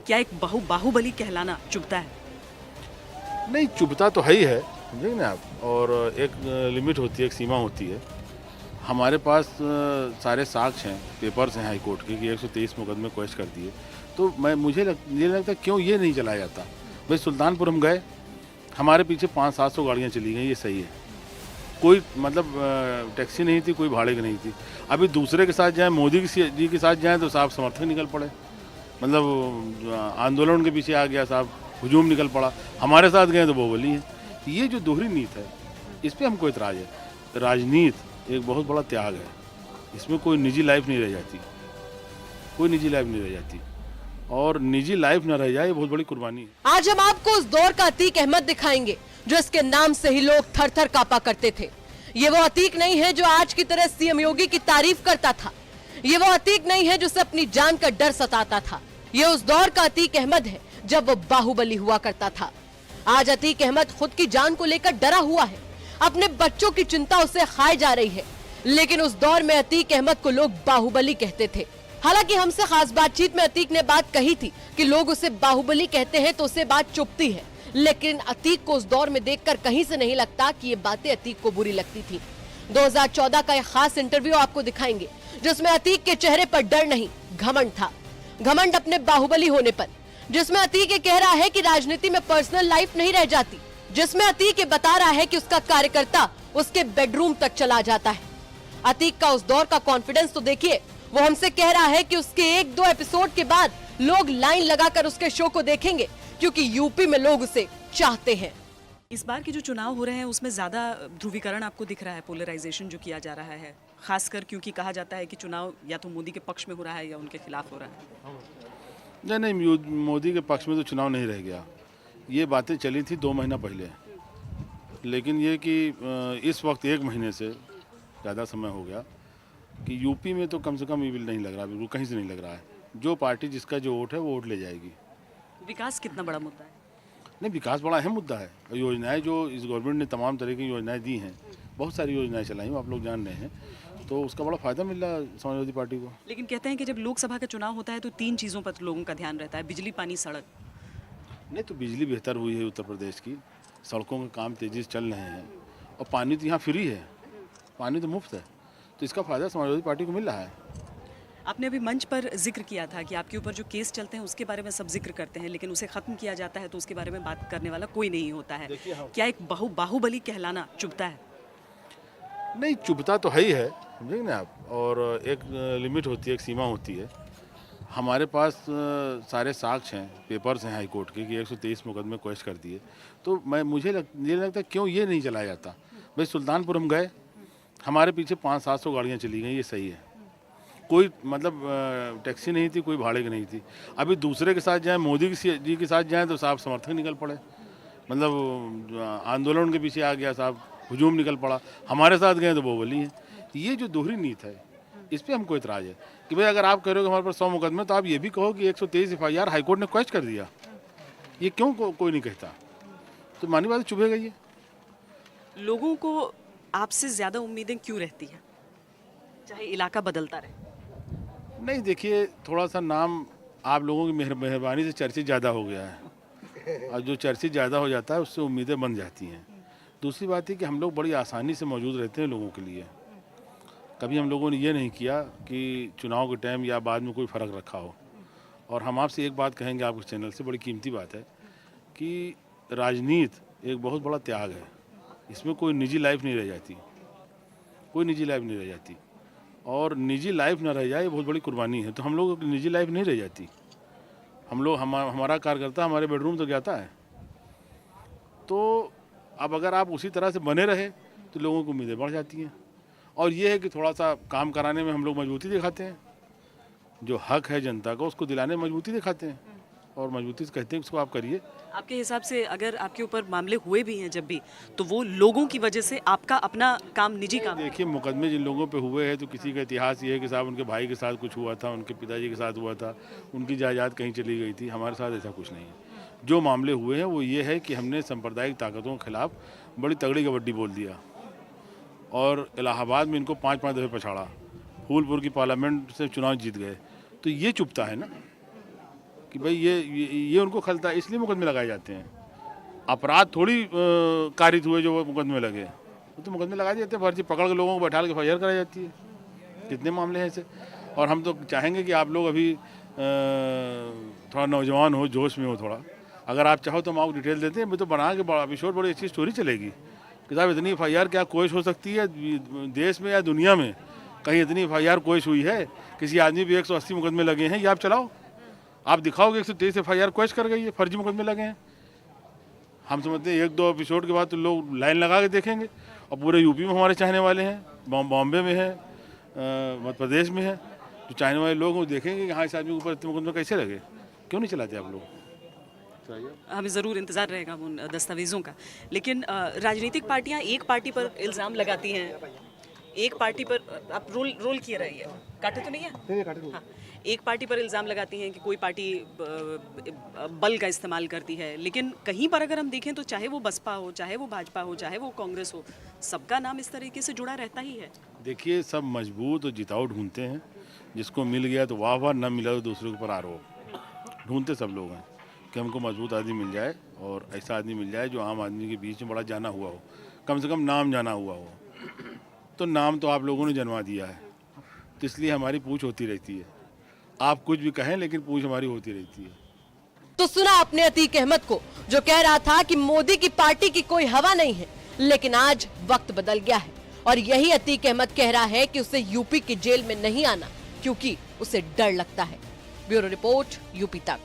क्या एक बाहुबली कहलाना चुभता है? नहीं, चुभता तो है ही है, समझेंगे ना आप। और एक लिमिट होती है, एक सीमा होती है। हमारे पास सारे साक्ष्य हैं, पेपर्स हैं हाई कोर्ट के कि 123 मुकदमे क्वेश्चन कर दिए। तो मुझे नहीं लगता क्यों ये नहीं चलाया जाता। भाई सुल्तानपुर हम गए, हमारे पीछे 500-700 गाड़ियाँ चली गई, ये सही है। कोई मतलब टैक्सी नहीं थी, कोई भाड़े की नहीं थी। अभी दूसरे के साथ जाएँ, मोदी जी के साथ जाएँ तो साहब समर्थक निकल पड़े, मतलब आंदोलन के पीछे आ गया साहब, हुजूम निकल पड़ा। हमारे साथ गए तो बाहुबली है। ये जो दोहरी नीति है, इस पर हमको इतराज़ है। राजनीति एक बहुत बड़ा त्याग है, इसमें कोई निजी लाइफ नहीं रह जाती, कोई निजी लाइफ नहीं रह जाती, और निजी लाइफ न रह जाए ये बहुत बड़ी कुर्बानी है। आज हम आपको उस दौर का अतीक अहमद दिखाएंगे जो इसके नाम से ही लोग थर थर कांपा करते थे। ये वो अतीक नहीं है जो आज की तरह सीएम योगी की तारीफ करता था। ये वो अतीक नहीं है जिसे अपनी जान का डर सताता था। ये उस दौर का अतीक अहमद है जब वो बाहुबली हुआ करता था। आज अतीक अहमद खुद की जान को लेकर डरा हुआ है, अपने बच्चों की चिंता उसे खाए जा रही है। लेकिन उस दौर में अतीक अहमद को लोग बाहुबली कहते थे। हालांकि हमसे खास बातचीत में अतीक ने बात कही थी कि लोग उसे बाहुबली कहते हैं तो उसे बात चुभती है, लेकिन अतीक को उस दौर में देखकर कहीं से नहीं लगता कि ये बातें अतीक को बुरी लगती थी। 2014 का एक खास इंटरव्यू आपको दिखाएंगे जिसमें अतीक के चेहरे पर डर नहीं, घमंड था। घमंड अपने बाहुबली होने पर, जिसमें अतीक ये कह रहा है कि राजनीति में पर्सनल लाइफ नहीं रह जाती, जिसमें अतीक ये बता रहा है कि उसका कार्यकर्ता उसके बेडरूम तक चला जाता है। अतीक का उस दौर का कॉन्फिडेंस तो देखिए। वो हमसे कह रहा है कि उसके 1-2 एपिसोड के बाद लोग लाइन लगाकर उसके शो को देखेंगे क्योंकि यूपी में लोग उसे चाहते हैं। इस बार के जो चुनाव हो रहे हैं उसमें ज़्यादा ध्रुवीकरण आपको दिख रहा है, पोलराइजेशन जो किया जा रहा है, खासकर क्योंकि कहा जाता है कि चुनाव या तो मोदी के पक्ष में हो रहा है या उनके खिलाफ हो रहा है। नहीं, मोदी के पक्ष में तो चुनाव नहीं रह गया। ये बातें चली थी 2 महीना पहले, लेकिन ये कि इस वक्त 1 महीने से ज़्यादा समय हो गया कि यूपी में तो कम से कम ईविल नहीं लग रहा, बिल्कुल कहीं से नहीं लग रहा है। जो पार्टी जिसका जो वोट है वो वोट ले जाएगी। विकास कितना बड़ा मुद्दा है? नहीं, विकास बड़ा अहम मुद्दा है। योजनाएं जो इस गवर्नमेंट ने तमाम तरह की योजनाएं दी हैं, बहुत सारी योजनाएं चलाई, आप लोग जान रहे हैं, तो उसका बड़ा फ़ायदा मिल रहा है समाजवादी पार्टी को। लेकिन कहते हैं कि जब लोकसभा का चुनाव होता है तो 3 चीज़ों पर लोगों का ध्यान रहता है, बिजली, पानी, सड़क। नहीं, तो बिजली बेहतर हुई है उत्तर प्रदेश की, सड़कों के काम तेज़ी से चल रहे हैं, और पानी तो यहाँ फ्री है, पानी तो मुफ्त है, तो इसका फ़ायदा समाजवादी पार्टी को मिल रहा है। आपने अभी मंच पर जिक्र किया था कि आपके ऊपर जो केस चलते हैं उसके बारे में सब जिक्र करते हैं, लेकिन उसे ख़त्म किया जाता है तो उसके बारे में बात करने वाला कोई नहीं होता है। क्या एक बाहुबली कहलाना चुभता है? नहीं, चुभता तो है ही है, समझेंगे ना आप। और एक लिमिट होती है, एक सीमा होती है। हमारे पास सारे साक्ष्य हैं, पेपर्स हैं हाई कोर्ट के कि 123 मुकदमे क्वेश्चन कर दिए। तो मुझे नहीं लगता क्यों ये नहीं चलाया जाता। भाई सुल्तानपुर हम गए, हमारे पीछे 500-700 गाड़ियाँ चली गई, ये सही है। कोई मतलब टैक्सी नहीं थी, कोई भाड़े की नहीं थी। अभी दूसरे के साथ जाएँ, मोदी जी के साथ जाएँ तो साहब समर्थक निकल पड़े, मतलब आंदोलन के पीछे आ गया साहब, हुजूम निकल पड़ा। हमारे साथ गए तो बाहुबली है। ये जो दोहरी नीति है, इस पर हमको इतराज़ है कि भाई अगर आप कह रहे हो कि हमारे पास 100 मुकदमे, तो आप ये भी कहो कि 123 FIR हाईकोर्ट ने क्वेश्चन कर दिया। ये क्यों कोई नहीं कहता? तो मानी बात चुभेगा ये। लोगों को आपसे ज़्यादा उम्मीदें क्यों रहती हैं, चाहे इलाका बदलता रहे? नहीं, देखिए, थोड़ा सा नाम आप लोगों की मेहरबानी से चर्चित ज़्यादा हो गया है, और जो चर्चित ज़्यादा हो जाता है उससे उम्मीदें बन जाती हैं। दूसरी बात है कि हम लोग बड़ी आसानी से मौजूद रहते हैं लोगों के लिए। कभी हम लोगों ने ये नहीं किया कि चुनाव के टाइम या बाद में कोई फ़र्क रखा हो। और हम आपसे एक बात कहेंगे, आपके चैनल से बड़ी कीमती बात है कि राजनीति एक बहुत बड़ा त्याग है, इसमें कोई निजी लाइफ नहीं रह जाती, कोई निजी लाइफ नहीं रह जाती, और निजी लाइफ ना रह जाए ये बहुत बड़ी कुर्बानी है। तो हम लोगों की निजी लाइफ नहीं रह जाती। हम लोग हमारा कार्यकर्ता हमारे बेडरूम तक जाता है। तो अब अगर आप उसी तरह से बने रहे तो लोगों की उम्मीदें बढ़ जाती हैं। और ये है कि थोड़ा सा काम कराने में हम लोग मजबूती दिखाते हैं, जो हक है जनता का उसको दिलाने में मजबूती दिखाते हैं, और मजबूती से कहते हैं उसको आप करिए। आपके हिसाब से अगर आपके ऊपर मामले हुए भी हैं जब भी, तो वो लोगों की वजह से, आपका अपना काम, निजी काम? देखिए, मुकदमे जिन लोगों पे हुए हैं तो किसी का इतिहास ये है कि साहब उनके भाई के साथ कुछ हुआ था, उनके पिताजी के साथ हुआ था, उनकी जायदाद कहीं चली गई थी। हमारे साथ ऐसा कुछ नहीं है। जो मामले हुए हैं वो ये है कि हमने सांप्रदायिक ताकतों के खिलाफ बड़ी तगड़ी कबड्डी बोल दिया, और इलाहाबाद में इनको 5-5 दफ़े पछाड़ा, फूलपुर की पार्लियामेंट से चुनाव जीत गए। तो ये चुभता है ना, कि भाई ये उनको खलता है, इसलिए मुकदमे लगाए जाते हैं। अपराध थोड़ी कारित हुए जो वो मुकदमे लगे, वो तो मुकदमे लगाए जाते हैं, फर्जी पकड़ के लोगों को बैठा के FIR कराई जाती है। कितने मामले हैं ऐसे। और हम तो चाहेंगे कि आप लोग अभी थोड़ा नौजवान हो, जोश में हो थोड़ा, अगर आप चाहो तो हम आपको डिटेल देते हैं। मैं तो बना के बड़ा एपिसोड, बड़ी अच्छी स्टोरी चलेगी कि साहब इतनी FIR क्या कोशिश हो सकती है देश में या दुनिया में, कहीं इतनी FIR कोशिश हुई है, किसी आदमी पे 180 मुकदमे लगे हैं, ये आप चलाओ, आप दिखाओगे 123 FIR कोशिश कर गई है, फर्जी मुकदमे लगे हैं। हम समझते हैं 1-2 एपिसोड के बाद तो लोग लाइन लगा के देखेंगे। और पूरे यूपी में हमारे चाहने वाले हैं, बॉम्बे में है, मध्य प्रदेश में है, जो चाहने वाले लोग वो देखेंगे कि हाँ इस आदमी के ऊपर इतने मुकदमे कैसे लगे, क्यों नहीं चलाते आप लोग। हमें ज़रूर इंतज़ार रहेगा उन दस्तावेज़ों का। लेकिन राजनीतिक पार्टियां एक पार्टी पर इल्ज़ाम लगाती हैं, एक पार्टी पर आप रोल किए रहिए, काटे तो नहीं है? हाँ, एक पार्टी पर इल्ज़ाम लगाती हैं कि कोई पार्टी बल का इस्तेमाल करती है, लेकिन कहीं पर अगर हम देखें तो चाहे वो बसपा हो, चाहे वो भाजपा हो, चाहे वो कांग्रेस हो, सबका नाम इस तरीके से जुड़ा रहता ही है। देखिए, सब मजबूत और जिताऊ ढूंढते हैं, जिसको मिल गया तो वाह वाह, न मिला तो दूसरे के ऊपर आरोप। ढूंढते सब लोग हैं कि हमको मजबूत आदमी मिल जाए और ऐसा आदमी मिल जाए जो आम आदमी के बीच में बड़ा जाना हुआ हो, कम से कम नाम जाना हुआ हो। तो नाम तो आप लोगों ने जनवा दिया है, तो इसलिए हमारी पूछ होती रहती है। आप कुछ भी कहें लेकिन पूछ हमारी होती रहती है। तो सुना आपने अतीक अहमद को, जो कह रहा था कि मोदी की पार्टी की कोई हवा नहीं है, लेकिन आज वक्त बदल गया है और यही अतीक अहमद कह रहा है कि उसे यूपी की जेल में नहीं आना क्योंकि उसे डर लगता है। ब्यूरो रिपोर्ट, यूपी तक।